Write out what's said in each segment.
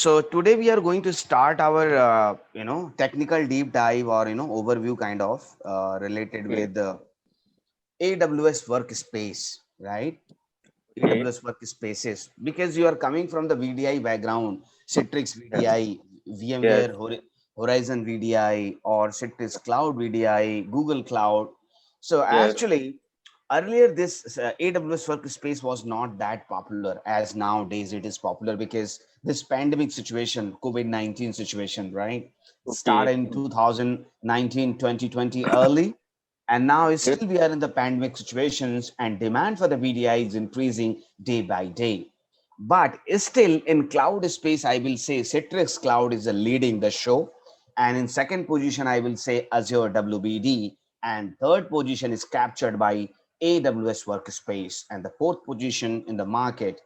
So today we are going to start our technical deep dive or overview kind of related Okay, with the AWS workspace, right? okay, AWS workspaces, because you are coming from the VDI background, Citrix yes, VDI, yes, VMware Horizon VDI, or Citrix Cloud VDI, Google Cloud. So yes, actually, earlier this AWS workspace was not that popular as nowadays it is popular because this pandemic situation, COVID-19 situation, right? Started okay, in 2019, 2020 early, and now okay, still we are in the pandemic situations and demand for the VDI is increasing day by day. But still in cloud space, I will say Citrix Cloud is leading the show. And in second position, I will say Azure WBD. And third position is captured by AWS Workspace. And the fourth position in the market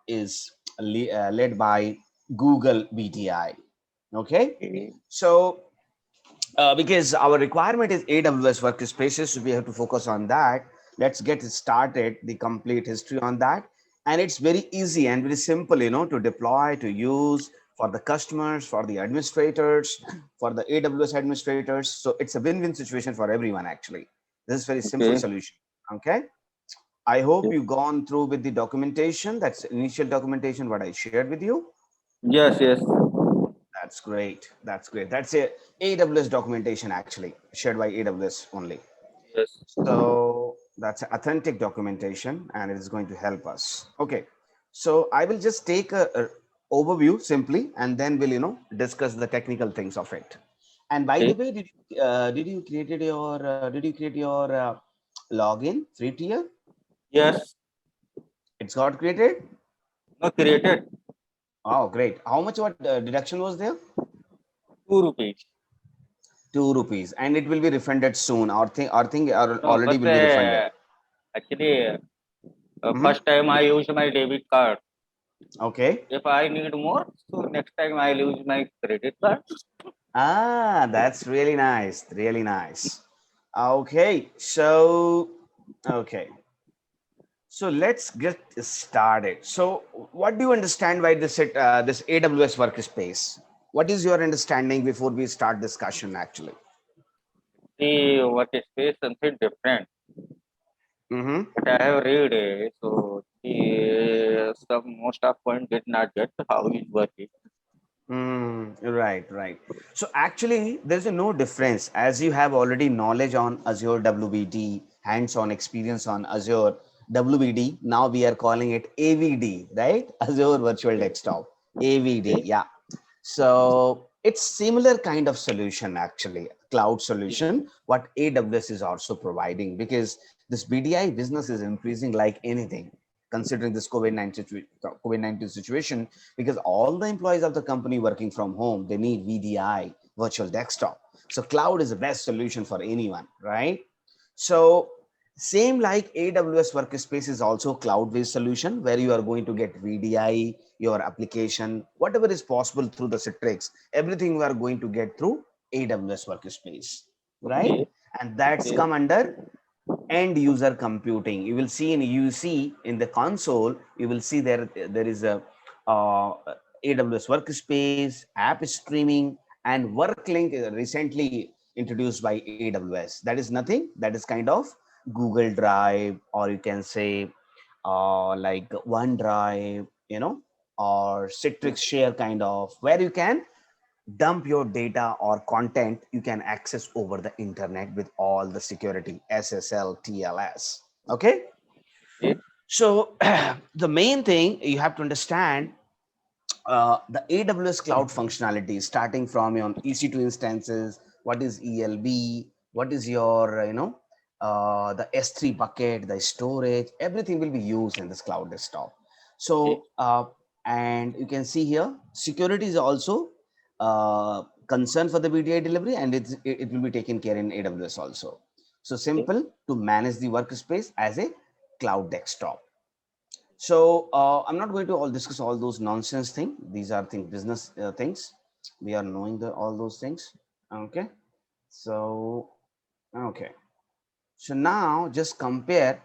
is led by Google VDI. Okay. okay, So because our requirement is AWS workspaces, so we have to focus on that. Let's get started, the complete history on that. And it's very easy and very simple, to deploy, to use for the customers, for the administrators, for the AWS administrators. So it's a win-win situation for everyone, actually. This is very simple okay, solution. Okay. I hope okay. you gone through with the documentation. That's initial documentation, what I shared with you. Yes, yes, That's great. That's great. That's a AWS documentation actually shared by AWS only. yes, So that's authentic documentation and it is going to help us. Okay. So I will just take a overview simply and then we'll, discuss the technical things of it. And by the okay, way, did you create your login free tier? yes, It's got created. no created Oh, great. How much what deduction was there? ₹2. ₹2, and it will be refunded soon. Our thing No, already but will be refunded. actually, Mhm. first time I use my debit card. Okay. If I need more, so next time I'll use my credit card. Ah, that's really nice. Really nice. Okay. Okay. So let's get started. So what do you understand by this AWS workspace? What is your understanding before we start discussion actually? See what is space something different. Mm-hmm. But I have read so some most of point did not get how it working. Right, right. So actually, there's a no difference as you have already knowledge on Azure WBD, hands-on experience on Azure WBD. Now we are calling it AVD, right? Azure Virtual Okay, Desktop, AVD. okay, Yeah. So it's similar kind of solution actually, cloud solution, what AWS is also providing because this BDI business is increasing like anything considering this COVID-19 situation because all the employees of the company working from home, they need VDI, virtual desktop. So cloud is the best solution for anyone, right? So same like AWS Workspace is also cloud-based solution where you are going to get VDI, your application, whatever is possible through the Citrix, everything we are going to get through AWS Workspace, right? okay, And that's okay, come under end user computing. You will see in UC in the console, you will see there is a AWS Workspace, app streaming, and WorkLink recently introduced by AWS. That is nothing. That is kind of Google Drive, or you can say like OneDrive, or Citrix Share kind of, where you can dump your data or content you can access over the internet with all the security SSL TLS. Okay. okay, So the main thing you have to understand, the AWS cloud functionality starting from your EC2 instances, what is ELB, what is your the S3 bucket, the storage, everything will be used in this cloud desktop. okay, So and you can see here security is also concern for the VDI delivery, and it will be taken care in AWS also. So okay, simple to manage the workspace as a cloud desktop. So I'm not going to all discuss all those nonsense thing. These are business things. We are knowing all those things. Okay. So okay. So now just compare.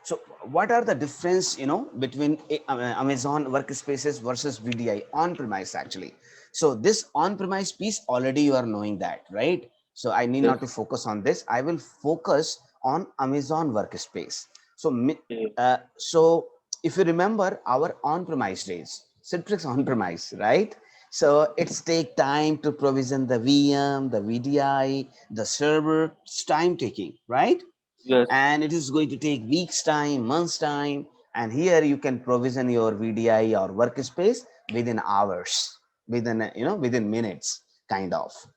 So what are the difference, between Amazon workspaces versus VDI on premise actually? So this on premise piece already you are knowing that, right? So I need Yes. not to focus on this. I will focus on Amazon workspace. So Okay. so if you remember our on premise days, Citrix on premise, right? So it's take time to provision the VM, the VDI, the server. It's time taking, right? Yes. And it is going to take weeks time, months time. And here you can provision your VDI or workspace within hours, within minutes, kind of. Okay.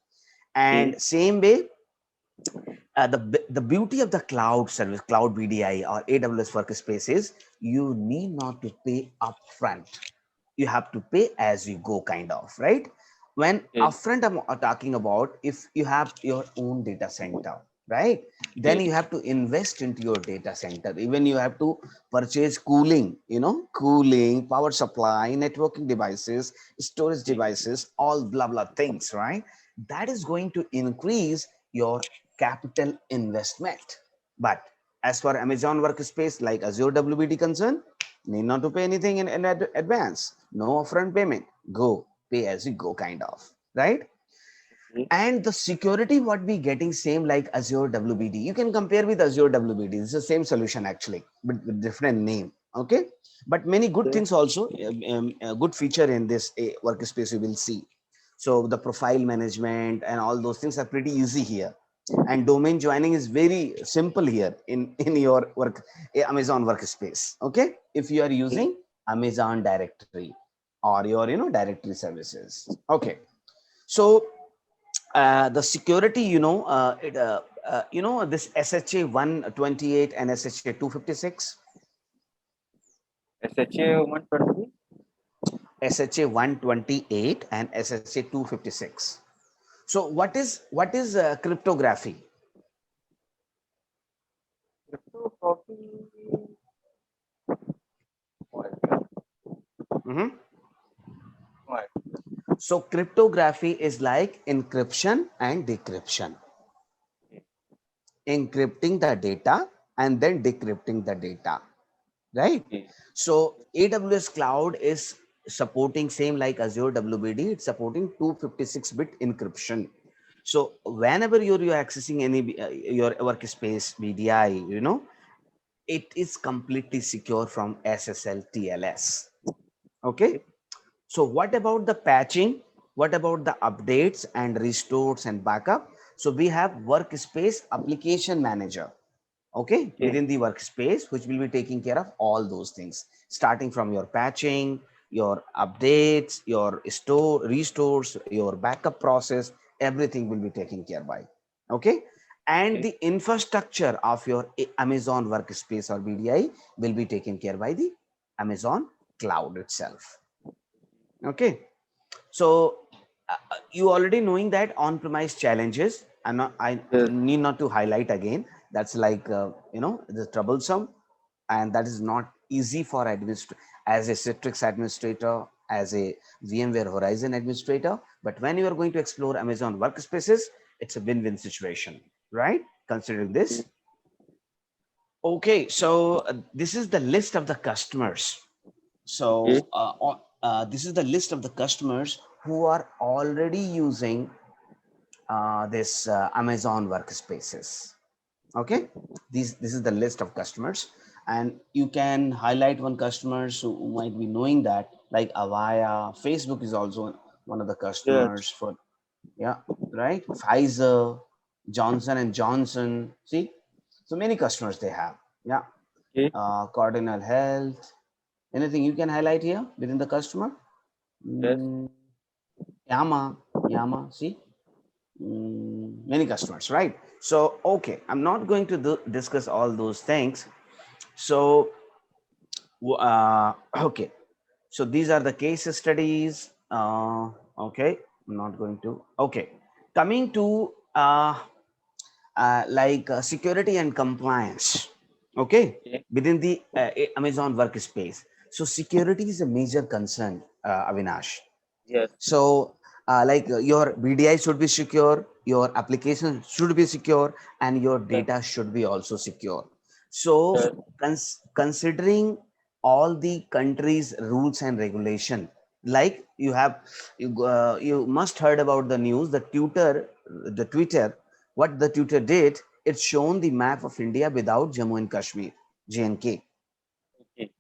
And same way, the beauty of the cloud service, cloud VDI or AWS workspace is you need not to pay upfront. You have to pay as you go, kind of, right? When Okay. upfront I'm talking about, if you have your own data center, right, then Okay. you have to invest into your data center. Even you have to purchase cooling, cooling, power supply, networking devices, storage Okay. devices, all blah blah things, right? That is going to increase your capital investment. But as for Amazon workspace like Azure WBD concern, need not to pay anything in advance. No upfront payment. Go pay as you go, kind of, right? Okay. And the security what we getting same like Azure WBD. You can compare with Azure WBD. It's the same solution actually, but with different name. Okay, but many good Okay. things also. A good feature in this workspace you will see. So the profile management and all those things are pretty easy here, and domain joining is very simple here in your Amazon workspace. Okay, if you are Okay. using Amazon directory or your directory services. Okay, so the security, this SHA 128 and SHA 256. SHA 120. SHA 128 and SHA 256. So what is cryptography? Crypto copy. Mhm. What? So cryptography is like encryption and decryption, encrypting the data and then decrypting the data, right? Okay. So AWS cloud is supporting same like Azure WBD. It's supporting 256-bit encryption. So whenever you're accessing any your workspace VDI, it is completely secure from SSL TLS. Okay. Okay. So what about the patching? What about the updates and restores and backup? So we have workspace application manager, okay, Okay. within the workspace, which will be taking care of all those things, starting from your patching, your updates, your store restores, your backup process. Everything will be taken care by, okay. And Okay. the infrastructure of your Amazon workspace or BDI will be taken care by the Amazon cloud itself. Okay, so you already knowing that on-premise challenges. I Yes. need not to highlight again. That's like the troublesome, and that is not easy for as a Citrix administrator, as a VMware Horizon administrator. But when you are going to explore Amazon workspaces, it's a win-win situation, right? Considering this. Okay. Okay, so this is the list of the customers. Okay. So this is the list of the customers who are already using this Amazon workspaces. Okay, this is the list of customers, and you can highlight one customers who might be knowing that, like Avaya. Facebook is also one of the Yes. customers for, yeah, right. Pfizer, Johnson and Johnson. See, so many customers they have. Yeah, Okay. Cardinal Health. Anything you can highlight here within the customer? Yes. Mm, Yama. See, many customers, right? So, okay, I'm not going to discuss all those things. So, okay, so these are the case studies. Okay, I'm not going to. Okay, coming to security and compliance. Okay, Okay. within the Amazon workspace. So, security is a major concern, Avinash. Yes. So, your BDI should be secure, your application should be secure, and your Yes. data should be also secure. So, Yes. considering all the countries' rules and regulation. Like you must heard about the news. The Twitter, what the Twitter did, it's shown the map of India without Jammu and Kashmir, JNK, Okay.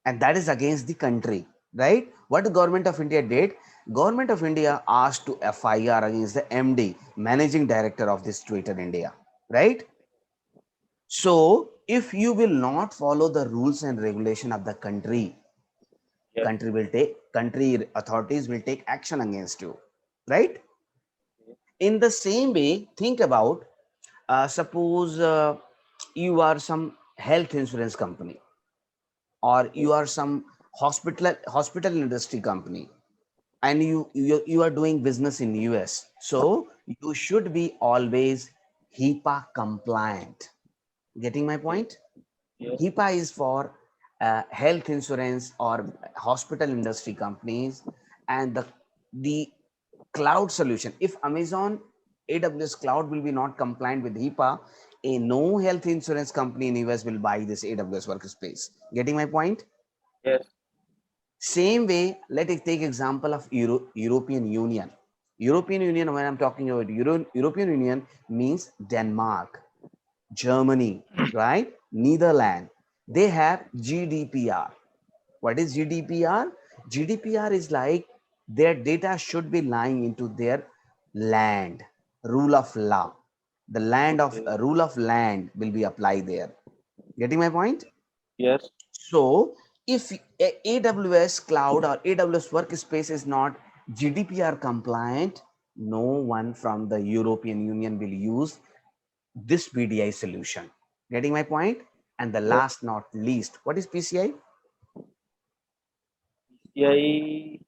and that is against the country, right? What the government of India did, government of India asked to FIR against the MD, managing director of this Twitter India, right? So if you will not follow the rules and regulation of the country, Yes. country authorities will take action against you, right? Okay. In the same way, think about, suppose you are some health insurance company, or Okay. you are some hospital industry company, and you are doing business in US, so you should be always HIPAA compliant. Getting my Okay. point? Yes. HIPAA is for health insurance or hospital industry companies, and the cloud solution. If Amazon AWS cloud will be not compliant with HIPAA, a no health insurance company in US will buy this AWS workspace. Getting my point? Yes. Same way, let us take example of European Union. European Union, when I'm talking about European Union, means Denmark, Germany, right? Netherlands. They have GDPR. What is GDPR? GDPR is like their data should be lying into their land, rule of law. The land of Okay. rule of land will be applied there. Getting my point? Yes. So if AWS cloud or AWS workspace is not GDPR compliant, no one from the European Union will use this PDI solution. Getting my point? And the Yes. last not least, what is PCI? PCI.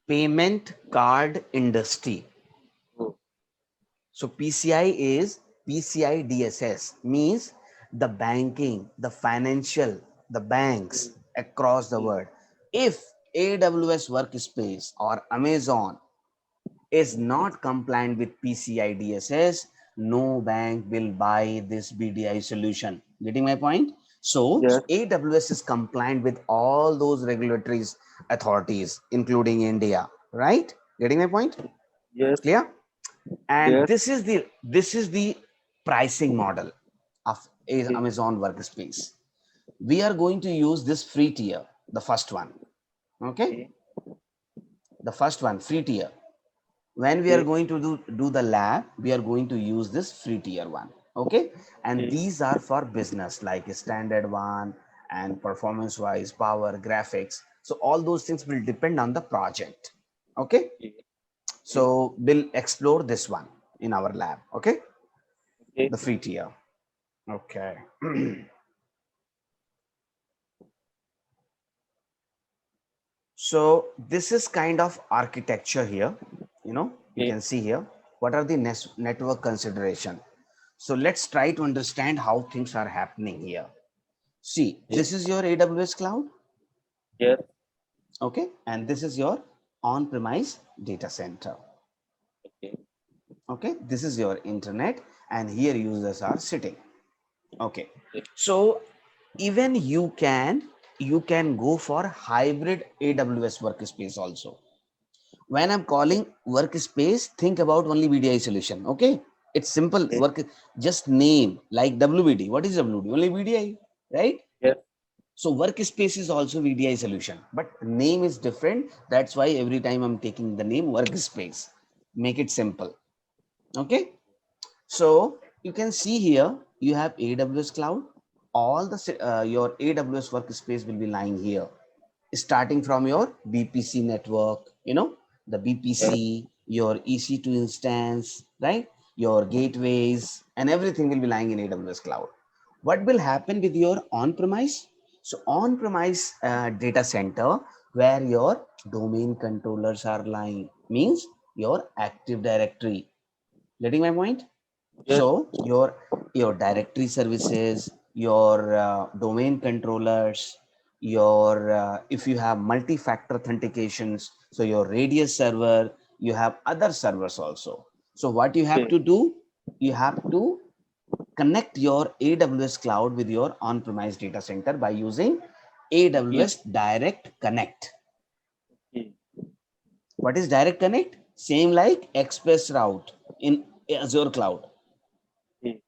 Payment card industry. Oh. So PCI is PCI DSS, means the banking, the financial, the banks Okay. across the Okay. world. If AWS workspace or Amazon is not compliant with PCI DSS, no bank will buy this BDI solution. Getting my point? So Yes. AWS is compliant with all those regulatory authorities, including India, right? Getting my point? Yes. Clear? And Yes. this is the pricing model of Okay. Amazon workspace. We are going to use this free tier, the first one. Okay, Okay. the first one, free tier. When we are Okay. going to do the lab, we are going to use this free tier one. Okay, and Okay. these are for business, like a standard one, and performance wise, power, graphics. So all those things will depend on the project. Okay, Okay. Okay. so we'll explore this one in our lab. Okay, Okay. the free tier. Okay. So this is kind of architecture here. You Okay. can see here what are the network consideration. So let's try to understand how things are happening here. See, Okay. this is your AWS cloud, Yes. okay, and this is your on-premise data center. Okay. Okay, this is your internet, and here users are sitting. Okay, Okay. so even you can go for hybrid AWS workspace also. When I'm Yes. calling workspace, think about only VDI solution. Okay, it's simple. Okay. Work, just name like WVD. What is WVD? Only VDI, right? Yes. So workspace is also VDI solution, but name is different. That's why every time I'm taking the name workspace. Make it simple. Okay. So you can see here you have AWS cloud. All the your AWS workspace will be lying here, starting from your BPC network, the Yes. BPC, your EC2 instance, right? Your gateways and everything will be lying in AWS cloud. What will happen with your on-premise? So on-premise data center where your domain controllers are lying means your Active Directory. Getting my point? Yes. So your directory services, your domain controllers, your if you have multi-factor authentications, so your Radius server, you have other servers also. So what you have Okay. to do? you have to connect your AWS cloud with your on-premise data center by using Okay. AWS Direct Connect. Okay. What is Direct Connect? Same like Express Route in Azure Cloud. Okay.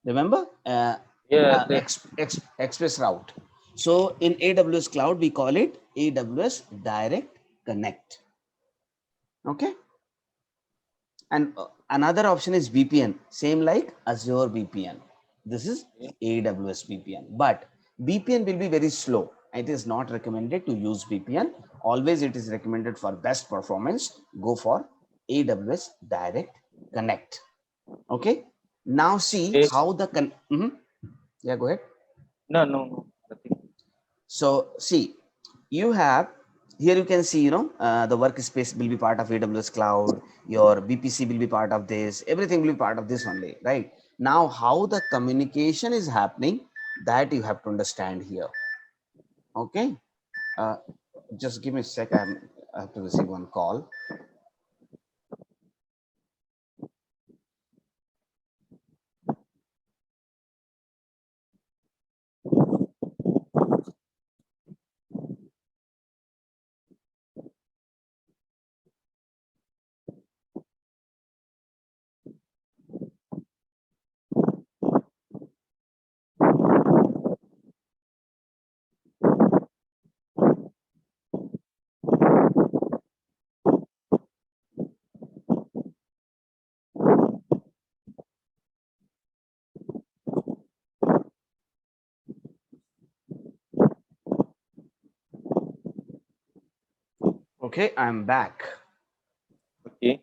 Remember? Yes. Yes. Express Route. So in AWS Cloud, we call it AWS Direct Connect. Okay. And another option is VPN, same like Azure VPN. This is Okay. AWS VPN, but VPN will be very slow. It is not recommended to use VPN. Always it is recommended for best performance. Go for AWS Direct Connect. Okay. Now see Okay. how the yeah, go ahead. No, no, no. Nothing. So see, you have here you can see, the workspace will be part of AWS cloud, your VPC will be part of this, everything will be part of this only, right? Now how the communication is happening, that you have to understand here. Okay. uh, just give me a sec. I have to receive one call. Okay, Okay.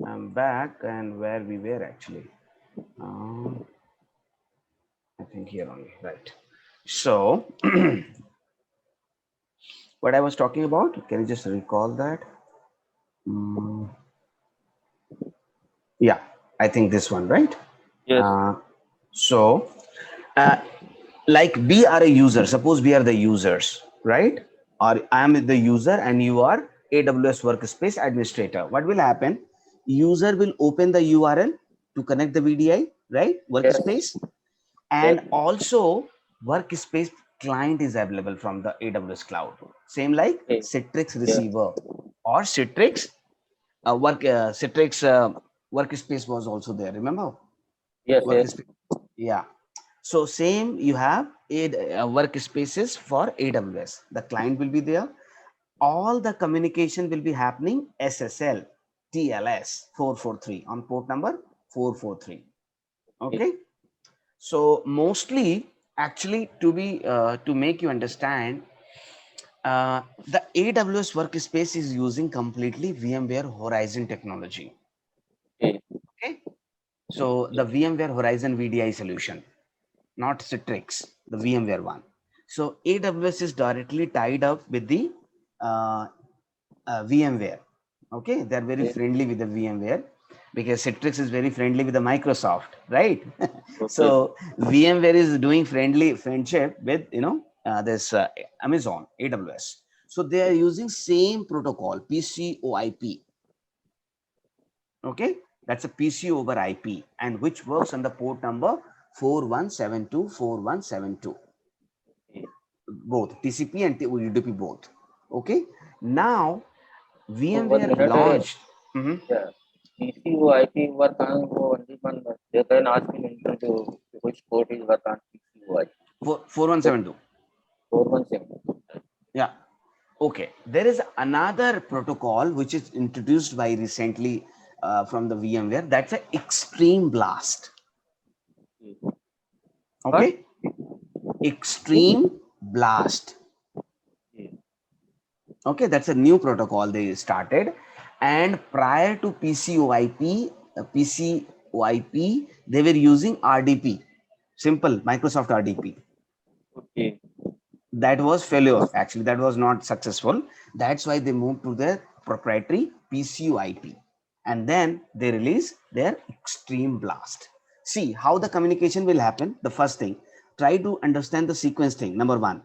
I'm back, and where we were actually, I think here only, right? So what I was talking about, can you just recall that? Mm, yeah, I think this one, right? Yes. Uh, so, uh, like we are a user, suppose we are the users, right? Or I am the user and you are AWS Workspace Administrator. What will happen? User will open the URL to connect the VDI, right? Yes. Workspace. Yes. And also Workspace client is available from the AWS cloud. Same like Okay. Citrix Yes. receiver or Citrix Citrix workspace was also there. Remember Yes. Yes. workspace? Yeah. So same you have workspaces for AWS. The client will be there. All the communication will be happening SSL TLS 443 on port number 443. Okay. Okay. So mostly, actually, to make you understand, the AWS workspace is using completely VMware Horizon technology. Okay. Okay. So the VMware Horizon VDI solution, not Citrix, the VMware one. So AWS is directly tied up with the uh, VMware. Okay, they're very Okay. friendly with the VMware because Citrix is very friendly with the Microsoft, right? Okay. So VMware is doing friendship with this Amazon AWS. So they are using same protocol PCOIP. Okay, that's a PC over IP, and which works on the port number 4172 4172, Okay. both TCP and UDP both. Okay, now So 1 VMware minute. launched. Mhm. Yeah. PCO IP work on only one. They can ask in interview which port is work on PCO IP. 4172. 417. Yeah. Okay. There is another protocol which is introduced by recently from the VMware. That's an Extreme Blast. What? Okay. Extreme Blast. Okay. Okay. That's a new protocol they started. And prior to PCOIP, they were using RDP. Simple Microsoft RDP. Okay. That was failure. Actually, that was not successful. That's why they moved to their proprietary PCUIP, and then they release their Extreme Blast. See how the communication will happen. The first thing, try to understand the sequence thing. Number one,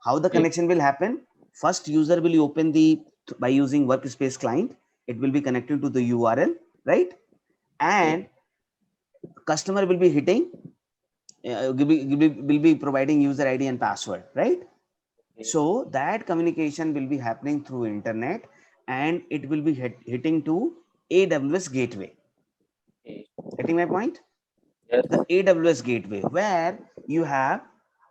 how the Okay. connection will happen. First, user will open the by using workspace client. It will be connected to the URL, right? Okay. And customer will be hitting, will be providing user ID and password, right? Okay. So that communication will be happening through internet, and it will be hitting to AWS gateway. Okay. Getting my point? Yes. The AWS gateway, where you have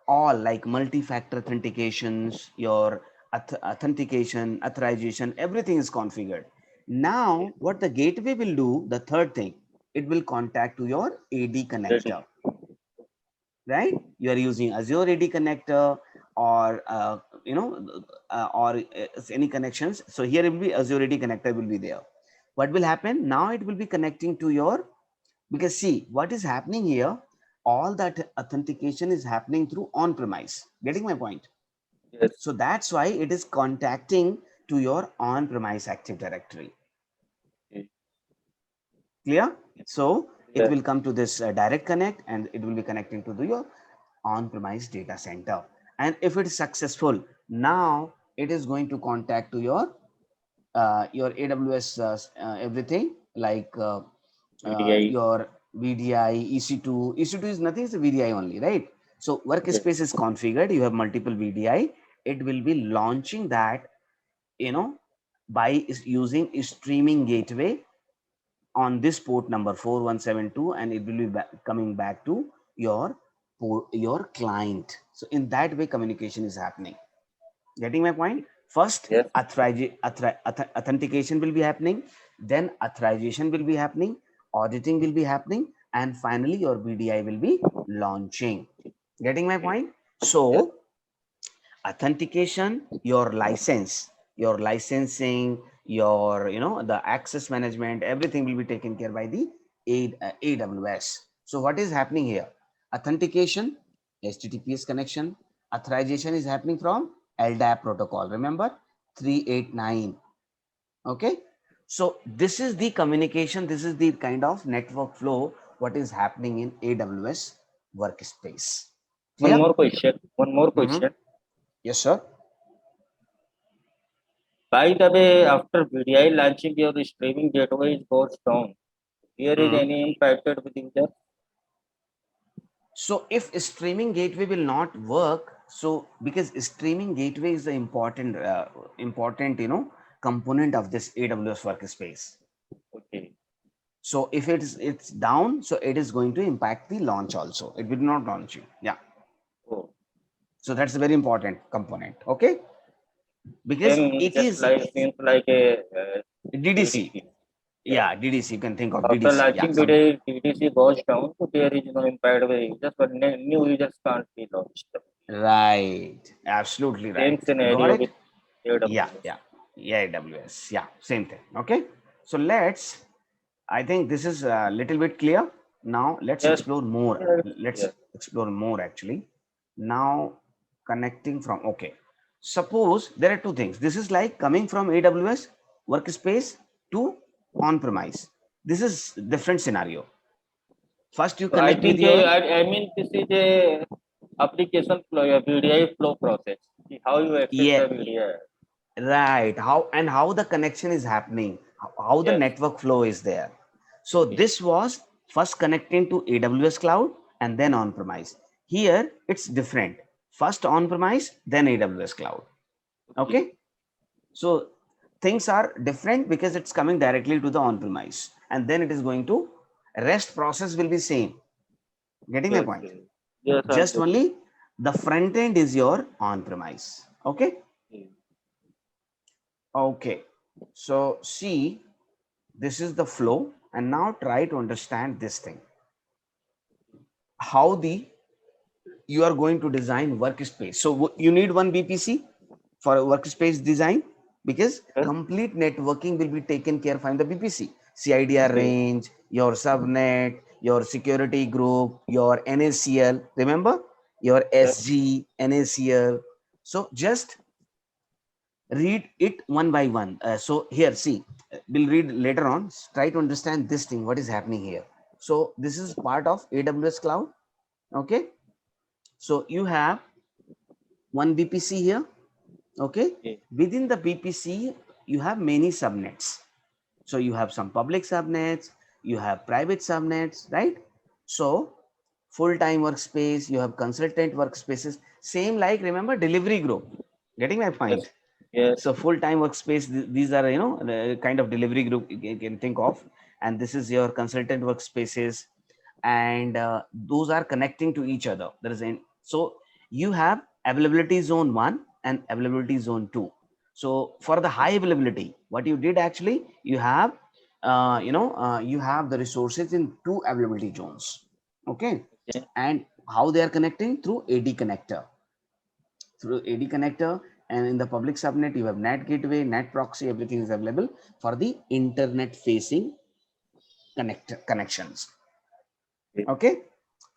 all like multi-factor authentications, your authentication, authorization, everything is configured. Okay. Now, what the gateway will do, the third thing, it will contact to your AD connector, Ready. right? You are using Azure AD connector, or or any connections. So here it will be Azure AD connector will be there. What will happen now? It will be connecting to your, because see what is happening here, all that authentication is happening through on premise. Getting my point? Yes. So that's why it is contacting to your on premise Active Directory. Okay. Clear? So it Clear. will come to this direct connect, and it will be connecting to your on premise data center. And if it is successful, now it is going to contact to your AWS everything, like VDI. your VDI, EC2. EC2 is nothing, it's a VDI only, right? So Yes. workspace is configured. You have multiple VDI. It will be launching that, you know, by using a streaming gateway on this port number 4172, and it will be coming back to your your client. So in that way, communication is happening. Getting my point? First, Yes. authentication will be happening, then authorization will be happening, auditing will be happening, and finally your BDI will be launching. Getting my Okay. point? Yes. So authentication, your license, your licensing, your the access management, everything will be taken care by the AWS. So what is happening here? Authentication, HTTPS connection. Authorization is happening from LDAP protocol. Remember, 389. Okay. So this is the communication. This is the kind of network flow what is happening in AWS workspace. One Clear? more question. One more Mm-hmm. question. Yes, sir. By the way, after VDI launching, your streaming gateway goes down. Here is Mm-hmm. any impacted with user? So if streaming gateway will not work, so because streaming gateway is the important component of this AWS workspace. Okay. So if it's down, so it is going to impact the launch also. It will not launch you. Yeah. Oh. So that's a very important component. Okay, because Then it just is like seems like a DDC. DDC. Yes. Yeah, DDC. You can think of After DDC. Yeah, launching VDI, DDC goes down, so there is no impact with users, but new users can't be launched. right. Absolutely Same right. Got scenario it. with Yeah, AWS. yeah, yeah, AWS. Yeah, same thing. Okay. So I think this is a little bit clear. Now let's Yes. explore more. Yes. Let's Yes. explore more actually. Now connecting from, okay. Suppose there are two things. This is like coming from AWS workspace to on-premise. This is different scenario. First you So I connect with think your, I mean this is a application flow, a VDI flow process. See how you access yeah, the VDI. right, how the connection is happening, how the Yes. network flow is there. So Okay. this was first connecting to AWS cloud and then on premise. Here it's different, first on premise then AWS cloud. Okay. Okay, so things are different because it's coming directly to the on premise, and then it is going to, rest process will be same. Getting my Yes. point? Yes. Yes. I'm Just getting. only the front end is your on premise. Okay. Okay. Okay, so see, this is the flow, and now try to understand this thing, how the you are going to design workspace. So you need one VPC for a workspace design, because Yes. complete networking will be taken care of in the VPC. CIDR Okay. range, your subnet, your security group, your NACL. Remember your Yes. SG, NACL. So just read it one by one. So here, see, we'll read later on. Try to understand this thing, what is happening here. So this is part of AWS cloud. Okay. So you have one VPC here. Okay. Okay. Within the VPC, you have many subnets. So you have some public subnets, you have private subnets, right? So full-time workspace, you have consultant workspaces, same like remember delivery group. Getting my Yes. point? Yes. So full-time workspace, these are the kind of delivery group you can think of, and this is your consultant workspaces, and those are connecting to each other. There is an so you have availability zone 1 and availability zone 2. So for the high availability, what you did actually, you have you have the resources in two availability zones. Okay, Okay. and how they are connecting through AD connector, and in the public subnet you have NAT gateway, NAT proxy, everything is available for the internet facing connections. Okay. Okay,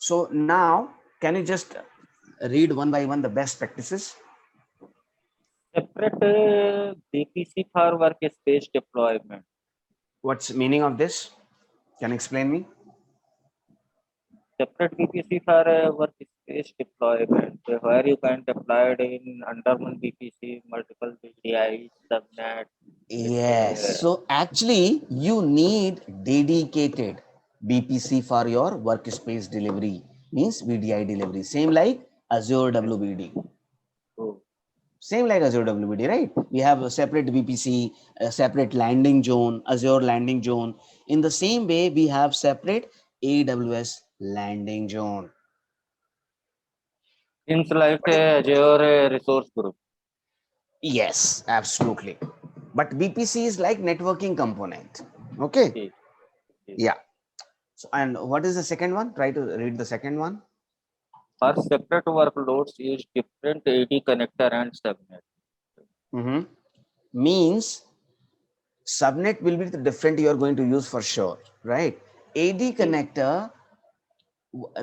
so now can you just read one by one the best practices? Separate BPC for workspace deployment. What's meaning of this? Can you explain me? Separate BPC for workspace deployment, where you can deploy it in under one BPC, multiple VDI, subnet, with Yes, so actually you need dedicated BPC for your workspace delivery, means VDI delivery, same like Azure WBD. oh, Same like Azure WBD, right? We have a separate VPC, a separate landing zone, Azure landing zone. In the same way, we have separate AWS landing zone. things like What is, Azure resource group. yes, absolutely. But BPC is like networking component. Okay. Okay. Okay. Yeah. So, and what is the second one? Try to read the second one. For separate workloads, use different AD connector and subnet. Mm-hmm. Means subnet will be the different you are going to use for sure, right? AD Okay. connector,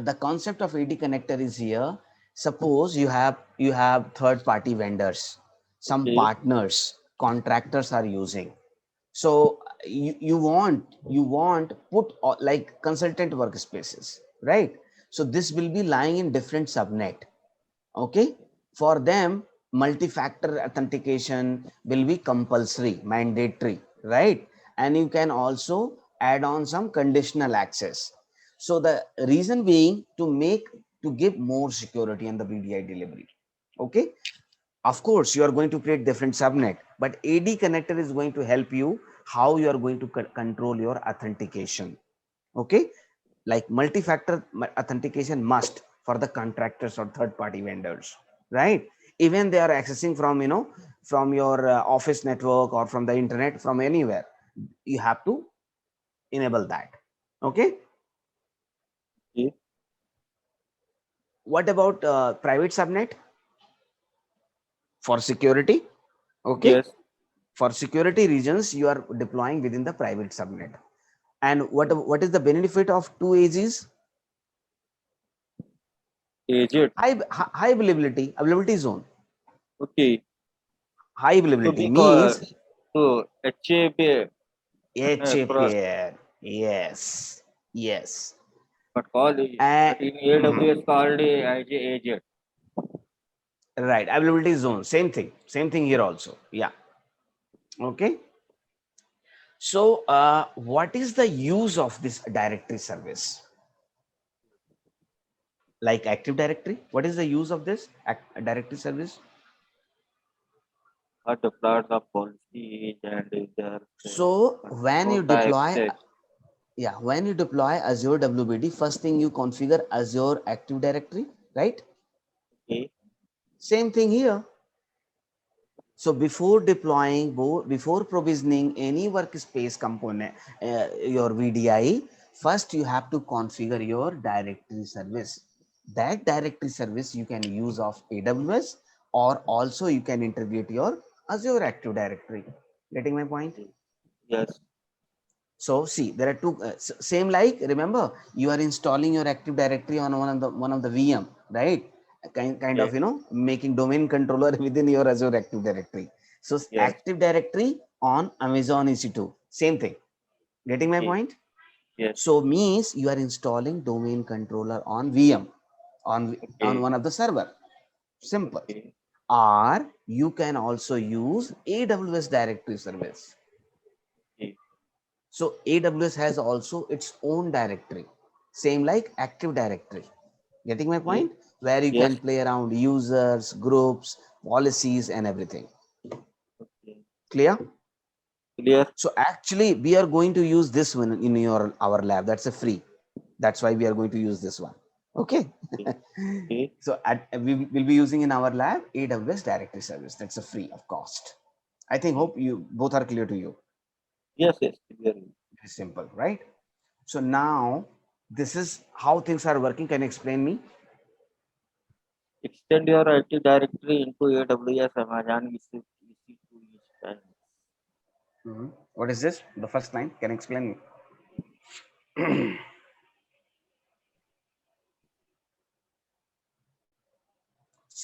the concept of AD connector is here. Suppose you have third party vendors, some Okay. partners, contractors are using. So you want put like consultant workspaces, right? So this will be lying in different subnet. Okay, for them multi-factor authentication will be compulsory, mandatory, right? And you can also add on some conditional access. So the reason being to give more security in the BDI delivery. Okay, of course you are going to create different subnet, but AD connector is going to help you how you are going to control your authentication. Okay, like multi-factor authentication must for the contractors or third party vendors, right? Even they are accessing from from your office network or from the internet, from anywhere, you have to enable that. Okay, Okay. what about private subnet for security? Okay, Yes. for security reasons you are deploying within the private subnet. And what is the benefit of two AGs? Agent. High availability zone. Okay. High To availability be called means to HAP cross, HAPN. Yes, yes. but call Uh, but in mhm. AWS called as agent. Right, availability zone, same thing here also. Yeah, okay. So, what is the use of this directory service? Like Active Directory, what is the use of this directory service? Or deploy the policies and users So, when control you the deploy, access. when you deploy Azure WBD, first thing you configure Azure Active Directory, right? Okay. Same thing here. So before deploying, before provisioning any workspace component, your VDI, first you have to configure your directory service. That directory service you can use of AWS, or also you can integrate your Azure Active Directory. Getting my point? Okay. Yes. So see, there are two same like remember you are installing your Active Directory on one of the VM, right? Kind Okay. of making domain controller within your Azure Active Directory. So Yes. Active Directory on Amazon EC2, same thing. Getting my Okay. point? Yes. So means you are installing domain controller on VM, on Okay. one of the server. Simple. Okay. Or you can also use AWS Directory Service. Okay. So AWS has also its own directory. Same like Active Directory. Getting my Okay. point? Where you Yes. can play around users, groups, policies, and everything. Okay. Clear? Clear. So actually, we are going to use this one in your our lab. That's a free. That's why we are going to use this one. Okay. Okay. Okay. So we will be using in our lab AWS Directory Service. That's a free of cost. I think Okay. hope you both are clear to you. Yes. Yes. Clear. Very simple, right? So now this is how things are working. Can you explain me? Extend your Active Directory into AWS, Amazon, EC2 instance. Mhm. What is this? The first line. Can you explain me?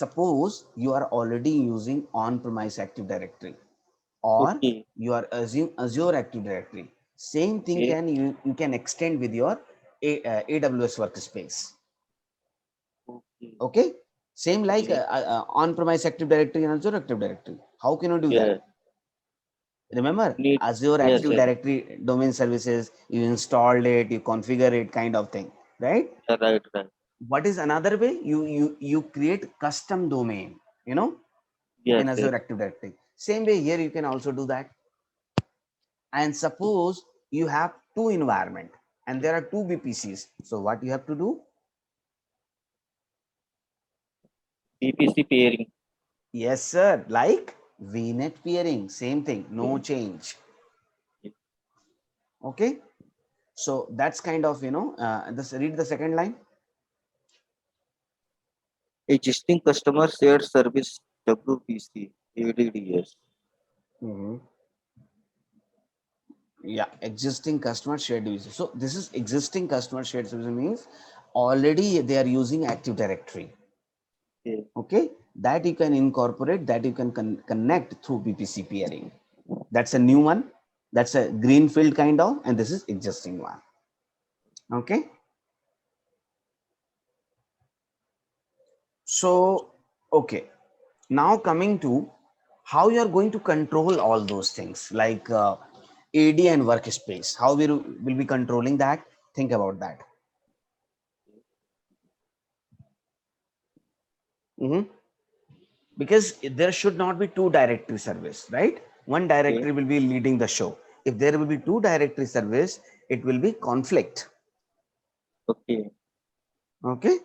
Suppose you are already using on-premise Active Directory or Okay. you are using Azure Active Directory. Same thing Okay. can you can extend with your AWS workspace. Okay. Okay, same like Okay. on-premise Active Directory and Azure Active Directory. How can you do that? Yeah. Remember Need. Azure Yes. Active Yes. Directory domain services. You installed it, you configure it, kind of thing, right? Yeah, right. Right. What is another way? You create custom domain. You know, Yes. in Yes. Azure Active Directory. Same way here you can also do that. And suppose you have two environment and there are two VPCs. So what you have to do? VPC pairing. Yes, sir. Like VNet peering, same thing, no Okay. change. Okay. So that's kind of, this read the second line. Existing customer shared service WPC ADDS. Mhm. Yeah, existing customer shared services. So this is existing customer shared service means already they are using Active Directory. Okay. Okay, that you can incorporate, that you can connect through VPC peering. That's a new one. That's a greenfield kind of, and this is existing one. Okay. So, okay. Now coming to how you are going to control all those things like AD and workspace. How we will be controlling that? Think about that. Mhm. Because there should not be two directory service, right? One Okay. directory will be leading the show. If there will be two directory service, it will be conflict. Okay. Okay.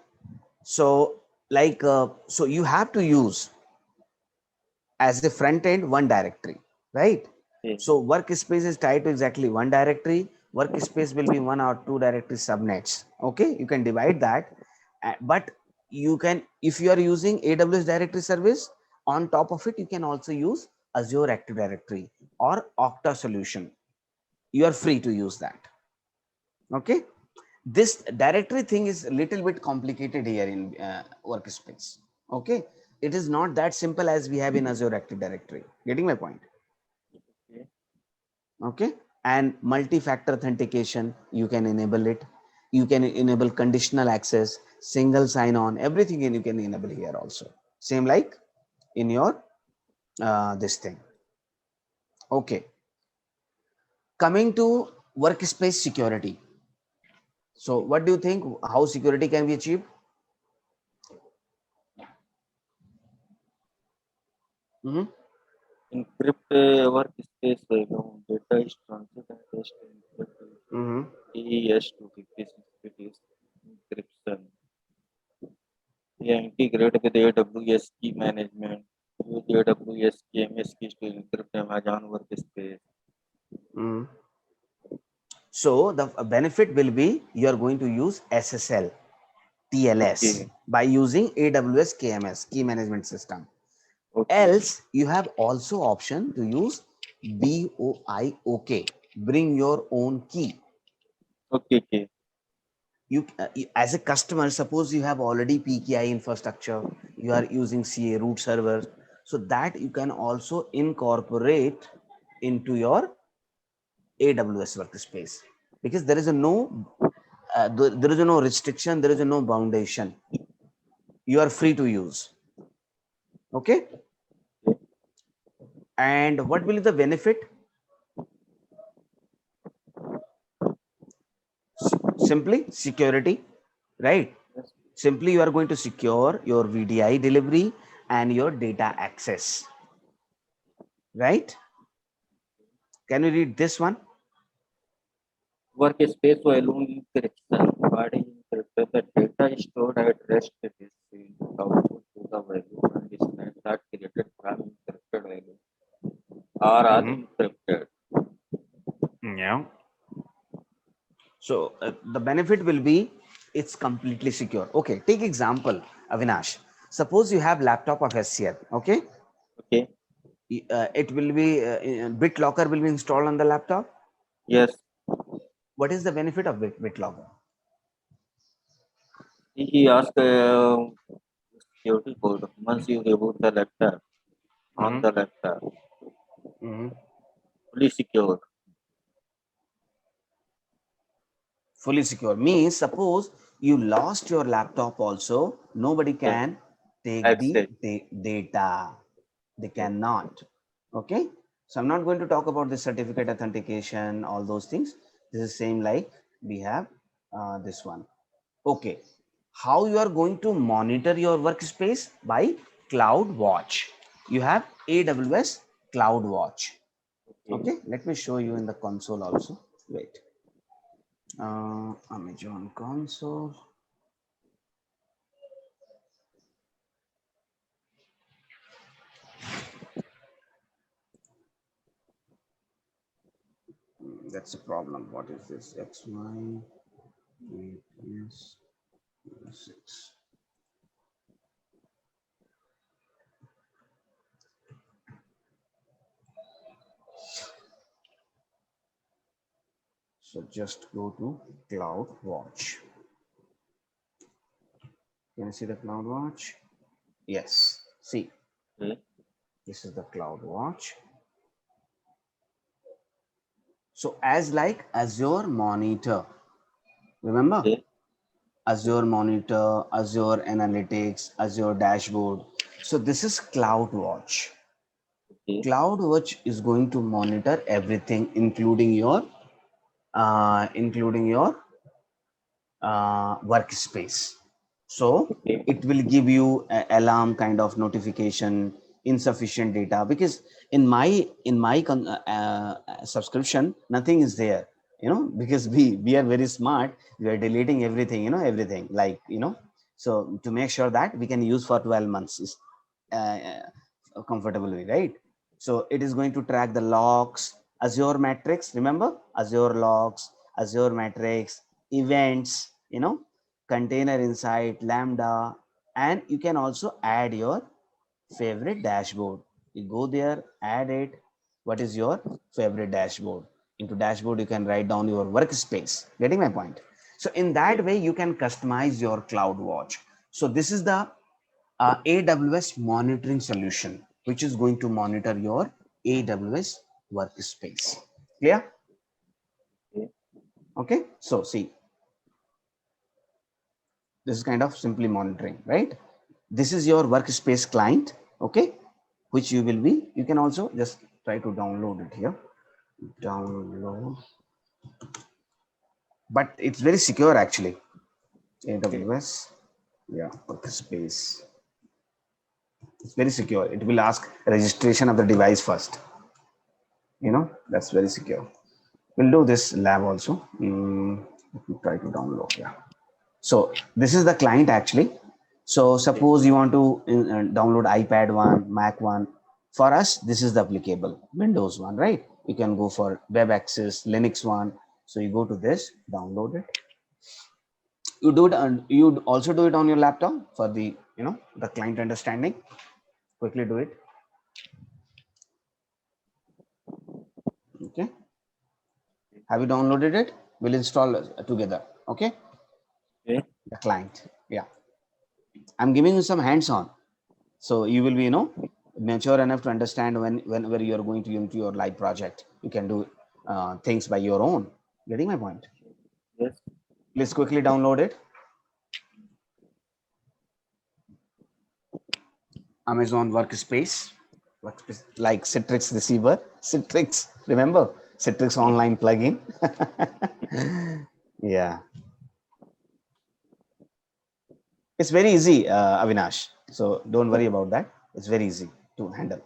So like so you have to use as a front end one directory, right? Okay. So workspace is tied to exactly one directory. Workspace will be one or two directory subnets. Okay, you can divide that. But you can, if you are using AWS directory service, on top of it you can also use Azure Active Directory or Okta solution. You are free to use that. Okay, this directory thing is a little bit complicated here in workspace. Okay, it is not that simple as we have in Azure Active Directory. Getting my point? Okay. Okay, and multi-factor authentication, you can enable it. You can enable conditional access, single sign-on, everything, and you can enable here also. Same like in your this thing. Okay, coming to workspace security. So what do you think, how security can be achieved? Mhm. Encrypt workspace data is transferred and test encrypt Mhm. AES 256 encryption. Yeah, integrate with AWS key management. Use AWS KMS keys to encrypt Amazon workspace. Mhm. So the benefit will be you are going to use SSL, TLS Okay. by using AWS KMS, key management system. Okay. Else you have also option to use BOIOK, bring your own key. Okay. Okay. As a customer, suppose you have already PKI infrastructure, you are using CA root servers, so that you can also incorporate into your AWS workspace, because there is a no there is a no restriction, there is a no foundation. You are free to use. Okay, and what will be the benefit? Simply security, right? Yes. Simply you are going to secure your VDI delivery and your data access, right? Can you read this one? Workspace volume encryption. What is encrypted? The data is stored at rest. It is sent output to the value and snapshot created from encrypted value are all Mhm. encrypted. Yeah. So the benefit will be it's completely secure. Okay, take example, Avinash. Suppose you have laptop of SCL. Okay, Okay. it will be BitLocker will be installed on the laptop. Yes. What is the benefit of BitLocker? He asked security code. Once you reboot the laptop, on Mm-hmm. the laptop, Mm-hmm. fully secure. Fully secure means suppose you lost your laptop also, nobody Yes. can take the Access. data. They Yes. cannot. Okay. So I'm not going to talk about the certificate authentication, all those things. This is same like we have this one. Okay. How you are going to monitor your workspace? By CloudWatch. You have AWS CloudWatch. Okay. Okay. Let me show you in the console also. Wait. Amazon console. That's a problem. What is this? XY 8S 6. So just go to CloudWatch. Can you see the CloudWatch? Yes. See, Okay. this is the CloudWatch. So as like Azure Monitor, remember Okay. Azure Monitor, Azure Analytics, Azure Dashboard. So this is CloudWatch. Okay. CloudWatch is going to monitor everything, including your workspace. So Okay. it will give you a alarm kind of notification, insufficient data, because in my subscription nothing is there, because we are very smart. We are deleting everything, everything, like, so to make sure that we can use for 12 months is comfortably, right? So it is going to track the logs, Azure Matrix, remember Azure logs, Azure Matrix, events, container insight, Lambda, and you can also add your favorite dashboard. You go there, add it. What is your favorite dashboard? Into dashboard, you can write down your workspace. Getting my point? So in that Okay. way, you can customize your CloudWatch. So this is the AWS monitoring solution, which is going to monitor your AWS workspace. Clear? Okay. Okay. So see, this is kind of simply monitoring, right? This is your workspace client, okay, which you can also just try to download it here. Download, but it's very secure actually. Okay. AWS, yeah, workspace. It's very secure. It will ask registration of the device first. That's very secure. We'll do this lab also. Let me try to download. Yeah. So this is the client actually. So Okay. suppose you want to download iPad one, Mac one. For us, this is the applicable Windows one, right? You can go for web access, Linux one. So you go to this, download it. You do it, and you also do it on your laptop for the client understanding. Quickly do it. Okay. Have you downloaded it? We'll install together. Okay. Okay. The client. Yeah. I'm giving you some hands-on. So you will be, mature enough to understand whenever you are going to into your live project, you can do things by your own. Getting my point? Yes. Please quickly download it. Amazon workspace like Citrix receiver, Citrix. Remember Citrix Okay. online plugin? Yeah. It's very easy, Avinash. So don't worry about that. It's very easy to handle.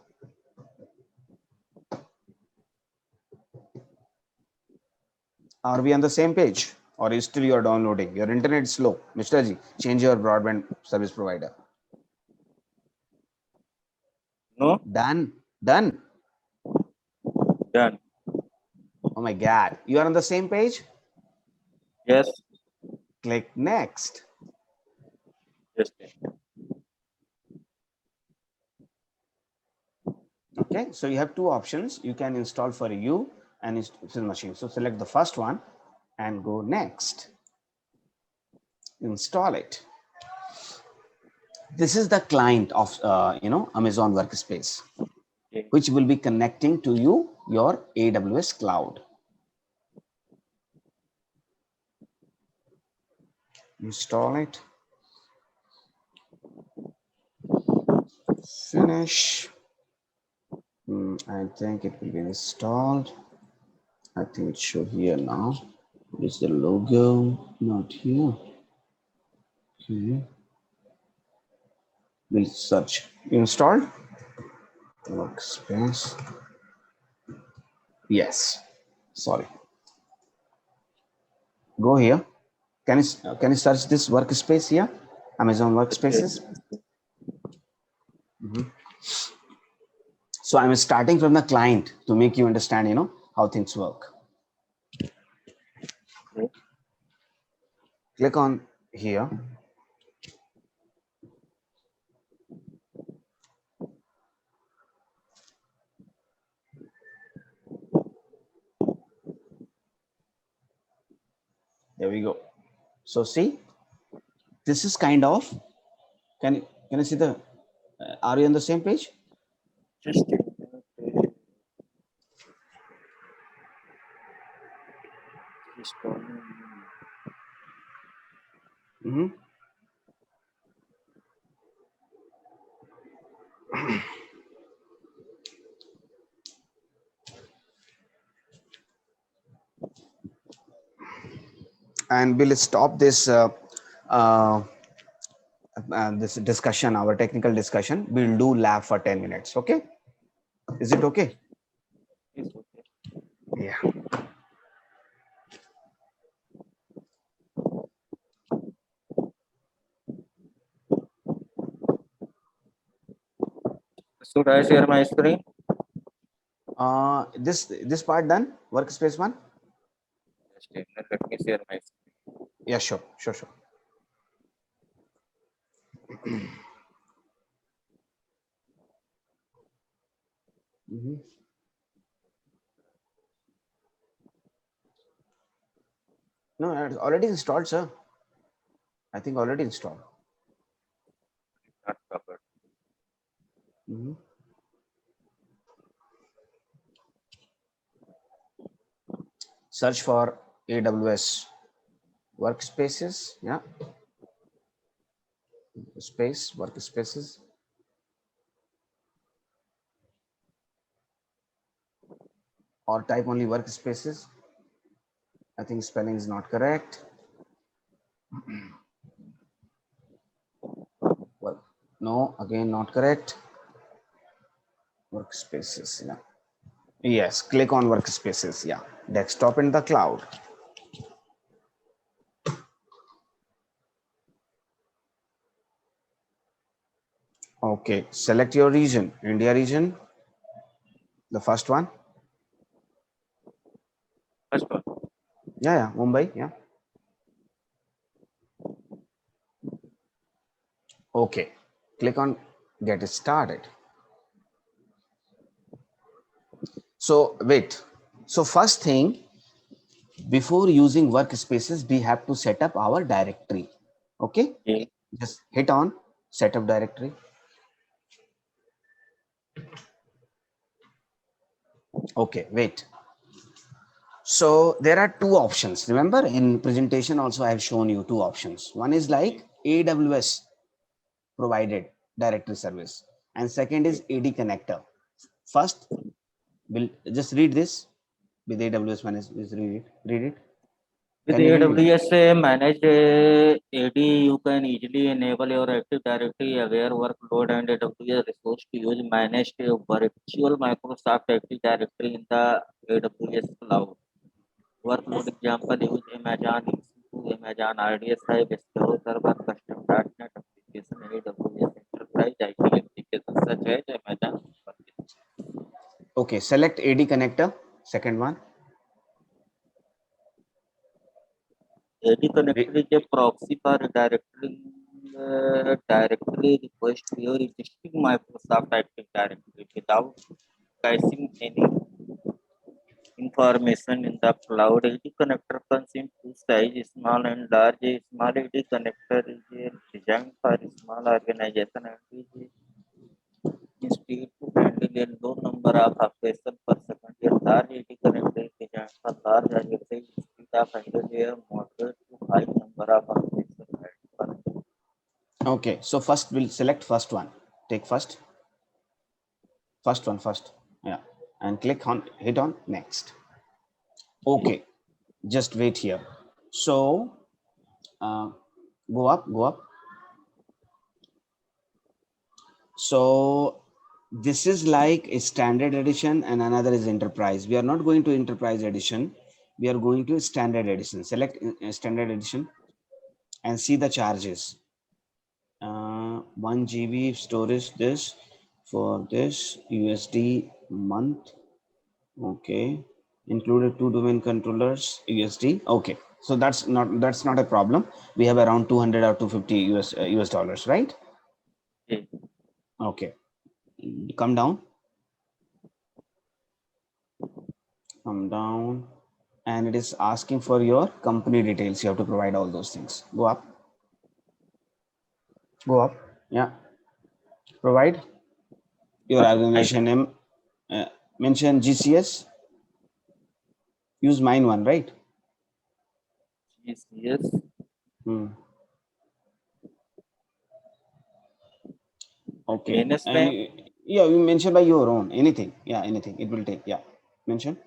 Are we on the same page? Or is still you are downloading? Your internet is slow. Mr. Ji, change your broadband service provider. No, Done. Done. done. Oh my God. You are on the same page? Yes, Click next. just Okay. So you have two options. You can install for you and install machine. So select the first one and go next. Install it. This is the client of Amazon Workspace, okay. which will be connecting to your AWS cloud. Install it. Finish. I think it will be installed. I think it should here now. What is the logo? Not here. Okay. We'll search. Installed. Workspace. Yes. Sorry. Go here. Can you search this workspace here? Amazon Okay. Workspaces. So I'm starting from the client to make you understand, how things work. Okay. Click on here. There we go. So see, this is kind of, can you see are you on the same page? Just okay. Installing. Mm-hmm. And we'll stop uh, this discussion, our technical discussion. We'll do lab for 10 minutes. Okay. Is it okay? It's okay. Yeah. Should I share my screen? This part done. Workspace one. Just a minute, let me share my screen. Yeah, sure. Mhm. No, it's already installed, sir. I think already installed. Not covered. Mhm. Search for AWS workspaces. Yeah, workspaces, or type only workspaces. I think spelling is not correct. Well, no, again not correct. Workspaces. Yeah. Yes, click on workspaces. Yeah, desktop in the cloud. Okay, select your region. India region, the first one. First one. Yeah, Mumbai. Yeah. Okay, click on get started. So wait. So first thing, before using workspaces, we have to set up our directory. Okay, Okay. just hit on setup directory. Okay, wait. So there are two options. Remember, in presentation also I have shown you two options. One is like AWS provided directory service, and second is AD connector. First, we'll just read this with AWS one is read it. With Can you hear me? AWS managed AD, you can easily enable your Active Directory aware workload and AWS resource to use managed virtual Microsoft Active Directory in the AWS cloud. Workload example use Amazon EC2, Amazon RDS Hive, SQL Server, custom .NET application, AWS Enterprise IT applications such as Amazon. Okay, select AD connector, second one. AD connector is a proxy for directory request to your existing Microsoft Active Directory without caching any information in the cloud. AD connector comes in two sizes, small and large. A small AD connector is designed for a small organization and is instead to handle a low number of operations per second. A large AD connector is designed for large organizations instead of handling a moderate to high number of operations per second. Okay, so first we'll select first one. Take first one first. Yeah, and click on, hit on next. Okay, just wait here. So uh, go up, go up. So this is like a standard edition and another is enterprise. We are not going to enterprise edition. We are going to standard edition. Select standard edition and see the charges. 1 GB storage this for this USD month. Okay, included 2 domain controllers USD. Okay, so that's not a problem. We have around 200 or 250 US dollars, right? Okay. Okay, come down, and it is asking for your company details. You have to provide all those things. Go up, yeah, provide your I organization name, mention GCS, use mine one, right? GCS. Hmm. Okay, DNS and name. yeah, you mention by your own, anything, yeah, anything it will take, yeah, mention.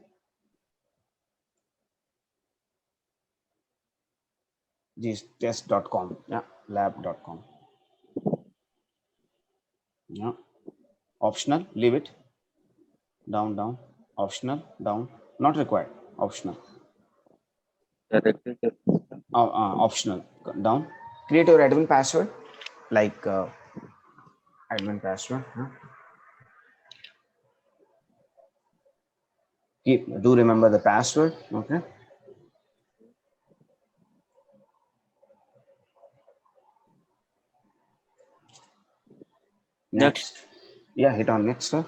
Test.com, yeah, lab.com, yeah, optional, leave it, down, optional, down, not required, optional, Directory system. optional, down, create your admin password, like admin password, huh? Do remember the password, okay? Next. Next, yeah, hit on next, sir.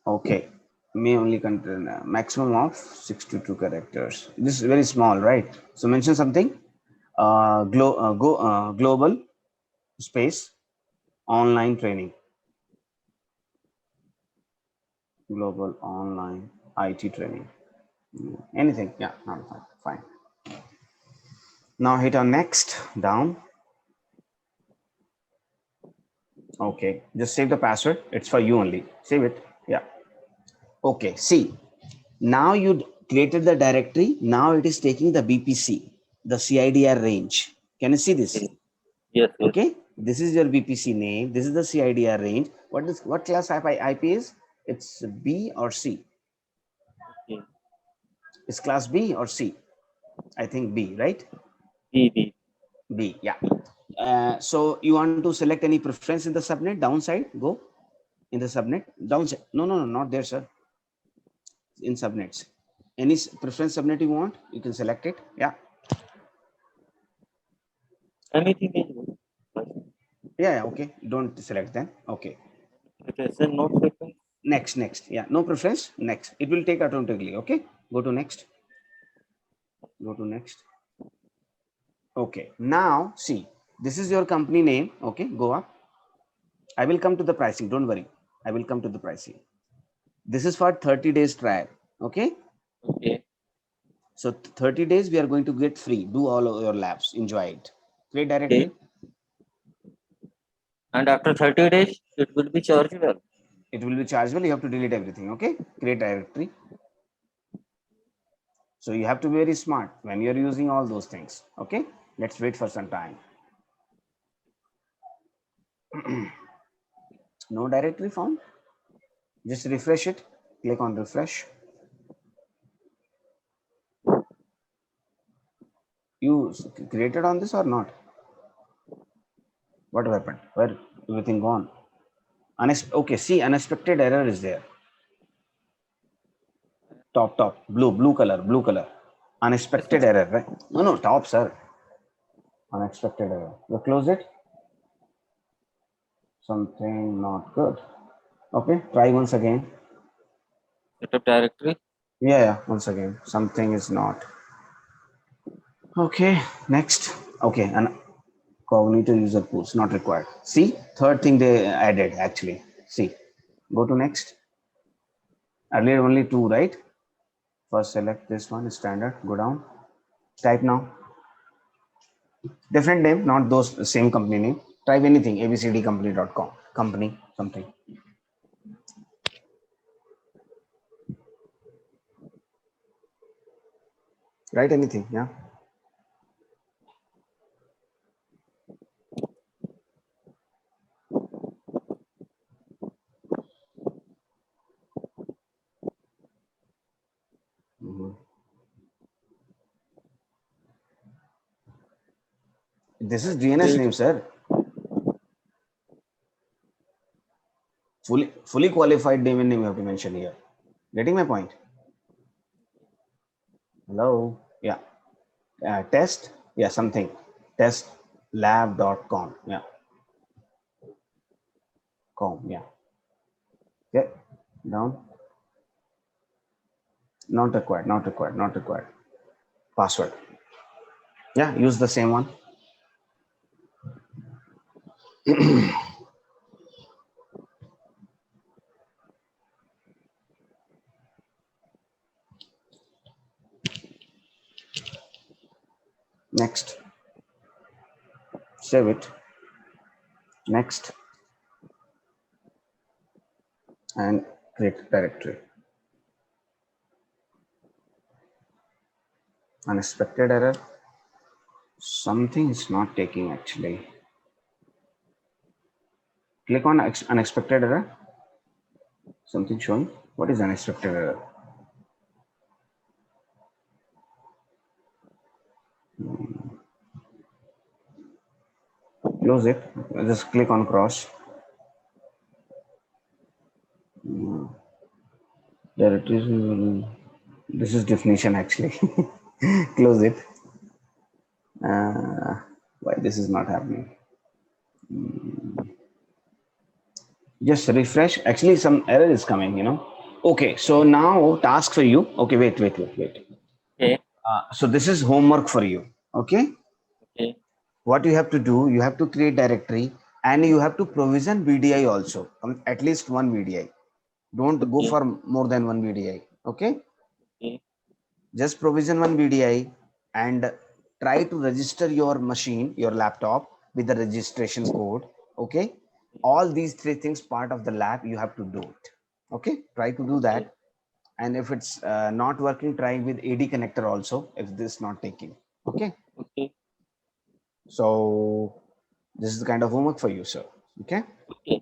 Okay, may only contain a maximum of 62 characters. This is very small, right? So mention something. Global space online training. Global online IT training. Anything? Yeah, no, fine. Now hit on next. Down. Okay, just save the password. It's for you only. Save it. Yeah. Okay. See, now you created the directory. Now it is taking the BPC, the CIDR range. Can you see this? Okay. Yes, yes. Okay, this is your BPC name. This is the CIDR range. What class IP is? It's B or C. Okay. It's class B or C. I think B, right? B. B, yeah. So you want to select any preference in the subnet downside? Go in the subnet downside. No, not there, sir. In subnets, any preference subnet you want, you can select it. Yeah, Anything is good. yeah. Okay, don't select then. Okay, Preference, no preference. next. Yeah, no preference. Next, it will take automatically. Okay, go to next. Go to next. Okay, now see, this is your company name. Okay, go up. I will come to the pricing. Don't worry. I will come to the pricing. This is for 30 days trial. Okay, Okay. so 30 days we are going to get free. Do all of your labs. Enjoy it. Create Okay. directory. And after 30 days, it will be chargeable. It will be chargeable. You have to delete everything. Okay, create directory. So you have to be very smart when you're using all those things. Okay, let's wait for some time. No directory found. Just refresh it. Click on refresh. You created on this or not? What happened? Where everything gone? Okay, see, unexpected error is there. Top, blue color. Yes, sir. Unexpected error, right? No, top, sir. Unexpected error. You close it. Something not good. Okay, try once again. Setup directory. Yeah, once again. Something is not. Okay, next. Okay, and cognitive user pools not required. See, third thing they added actually. See, go to next. Earlier only two, right? First select this one, standard, go down. Type now. Different name, not those same company name. Type anything, abcdcompany.com. Company, something. Write anything, yeah. Mhm. This is DNS Actually, name, sir. Fully qualified domain name you have to mention here. Getting my point? Hello? Yeah. Test? Yeah, something. Testlab.com. Yeah. Com. Yeah. Okay. Down. Not required. Not required. Not required. Password. Yeah. Use the same one. Next. Save it. Next. And create directory. Unexpected error. Something is not taking actually. Click on unexpected error. Something showing. What is unexpected error? Close it. Just click on cross. Directories. This is definition actually. Close it. Why this is not happening? Just refresh. Actually, some error is coming. Okay, so now task for you. Okay, wait. okay, So this is homework for you. Okay, okay, what you have to do, you have to create directory and you have to provision VDI also. At least one VDI. Don't go okay, for more than one VDI. Okay, okay, just provision one VDI and try to register your machine, your laptop with the registration code. Okay, all these three things part of the lab you have to do it. Okay, try to do okay, that. And if it's not working, try with AD connector also if this is not taking. Okay, okay, so this is the kind of homework for you, sir. Okay, okay.